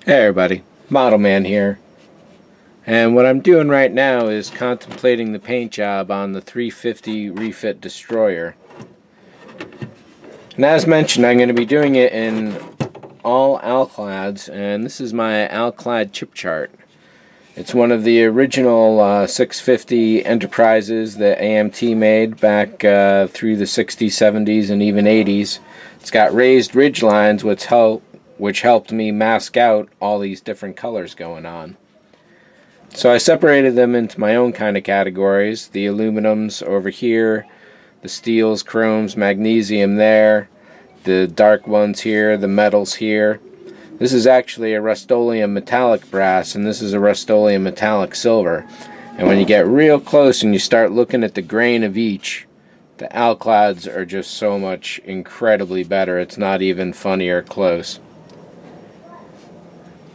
Hey everybody, ModelMan here, and what I'm doing right now is contemplating the paint job on the 350 Refit Destroyer. And as mentioned, I'm going to be doing it in all Alclads, and this is my Alclad chip chart. It's one of the original 650 Enterprises that AMT made back through the 60s, 70s, and even 80s. It's got raised ridge lines which helped me mask out all these different colors going on. So I separated them into my own kind of categories. The aluminums over here, the steels, chromes, magnesium there, the dark ones here, the metals here. This is actually a Rust-Oleum metallic brass, and this is a Rust-Oleum metallic silver. And when you get real close and you start looking at the grain of each, the Alclads are just so much incredibly better. It's not even funny or close.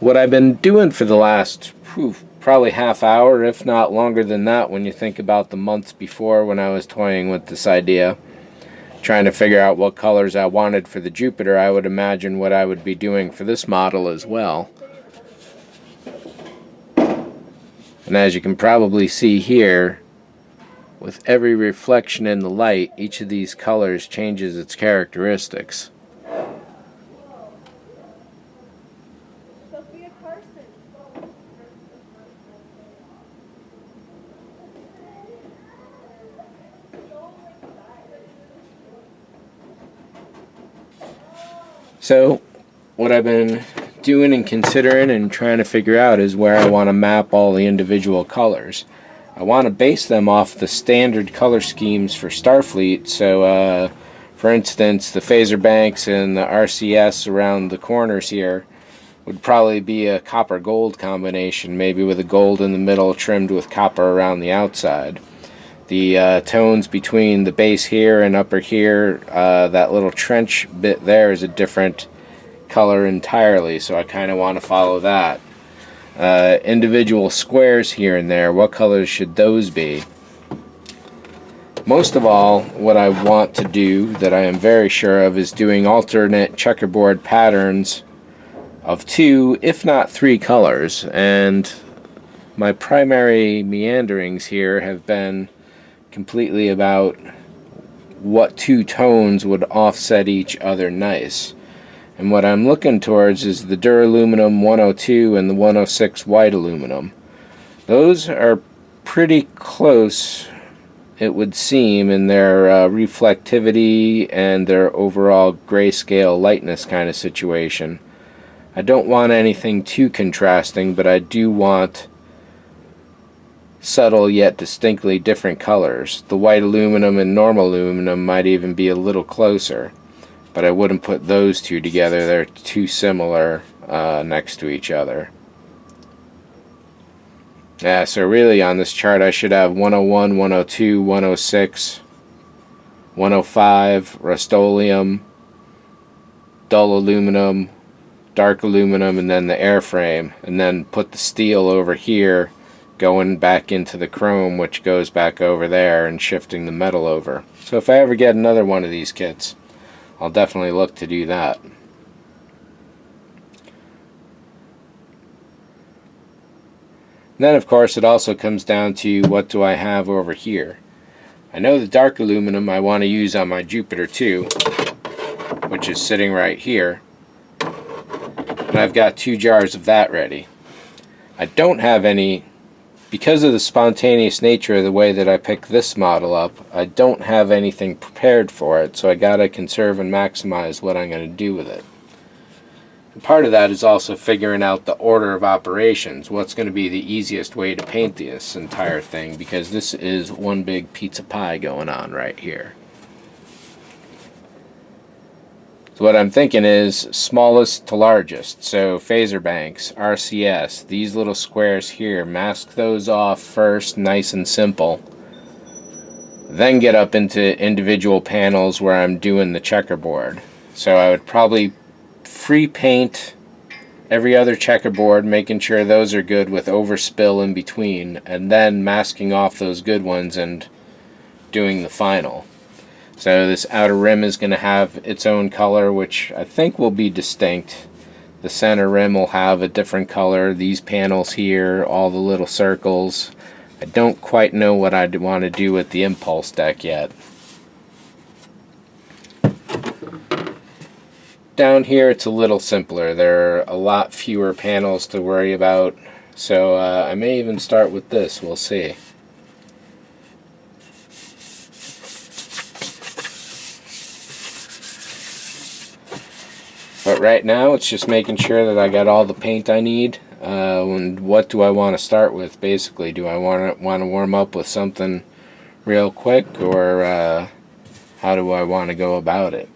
What I've been doing for the last probably half hour, if not longer than that, when you think about the months before when I was toying with this idea, trying to figure out what colors I wanted for the Jupiter, I would imagine what I would be doing for this model as well. And as you can probably see here, with every reflection in the light, each of these colors changes its characteristics. So, what I've been doing and considering and trying to figure out is where I want to map all the individual colors. I want to base them off the standard color schemes for Starfleet. So, for instance, the phaser banks and the RCS around the corners here would probably be a copper-gold combination, maybe with a gold in the middle trimmed with copper around the outside. The tones between the base here and upper here, that little trench bit there is a different color entirely, so I kind of want to follow that. Individual squares here and there, what colors should those be? Most of all, what I want to do, that I am very sure of, is doing alternate checkerboard patterns of 2, if not 3 colors, and my primary meanderings here have been completely about what 2 tones would offset each other nice. And what I'm looking towards is the duraluminum 102 and the 106 white aluminum. Those are pretty close, it would seem, in their reflectivity and their overall grayscale lightness kind of situation. I don't want anything too contrasting, but I do want subtle yet distinctly different colors. The white aluminum and normal aluminum might even be a little closer, but I wouldn't put those two together. They're too similar next to each other. Yeah, so really on this chart I should have 101, 102, 106, 105, Rust-Oleum, dull aluminum, dark aluminum, and then the airframe, and then put the steel over here going back into the chrome, which goes back over there, and shifting the metal over. So if I ever get another one of these kits, I'll definitely look to do that. Then of course it also comes down to what do I have over here. I know the dark aluminum I want to use on my Jupiter too, which is sitting right here, and I've got 2 jars of that ready. I don't have any, because of the spontaneous nature of the way that I picked this model up, I don't have anything prepared for it, so I gotta conserve and maximize what I'm going to do with it. And part of that is also figuring out the order of operations, what's going to be the easiest way to paint this entire thing, because this is one big pizza pie going on right here. So what I'm thinking is smallest to largest. So phaser banks, RCS, these little squares here, mask those off first, nice and simple. Then get up into individual panels where I'm doing the checkerboard. So I would probably free paint every other checkerboard, making sure those are good with overspill in between, and then masking off those good ones and doing the final. So this outer rim is going to have its own color, which I think will be distinct. The center rim will have a different color. These panels here, all the little circles. I don't quite know what I'd want to do with the impulse deck yet. Down here it's a little simpler. There are a lot fewer panels to worry about, so I may even start with this. We'll see. But right now it's just making sure that I got all the paint I need. And what do I want to start with, basically? Do I want to warm up with something real quick, or how do I want to go about it?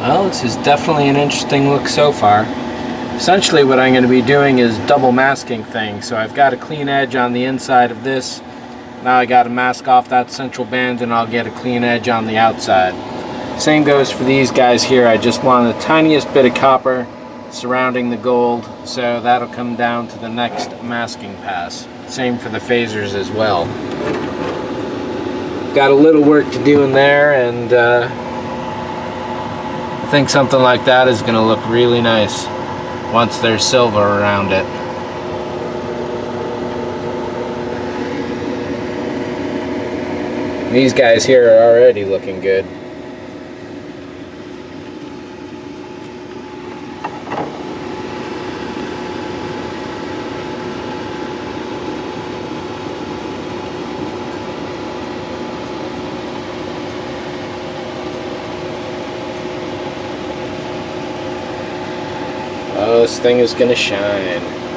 Well, this is definitely an interesting look so far. Essentially what I'm going to be doing is double masking things. So I've got a clean edge on the inside of this. Now I got to mask off that central band and I'll get a clean edge on the outside. Same goes for these guys here. I just want the tiniest bit of copper surrounding the gold, so that'll come down to the next masking pass. Same for the phasers as well. Got a little work to do in there, and I think something like that is going to look really nice once there's silver around it. These guys here are already looking good. Oh, this thing is gonna shine.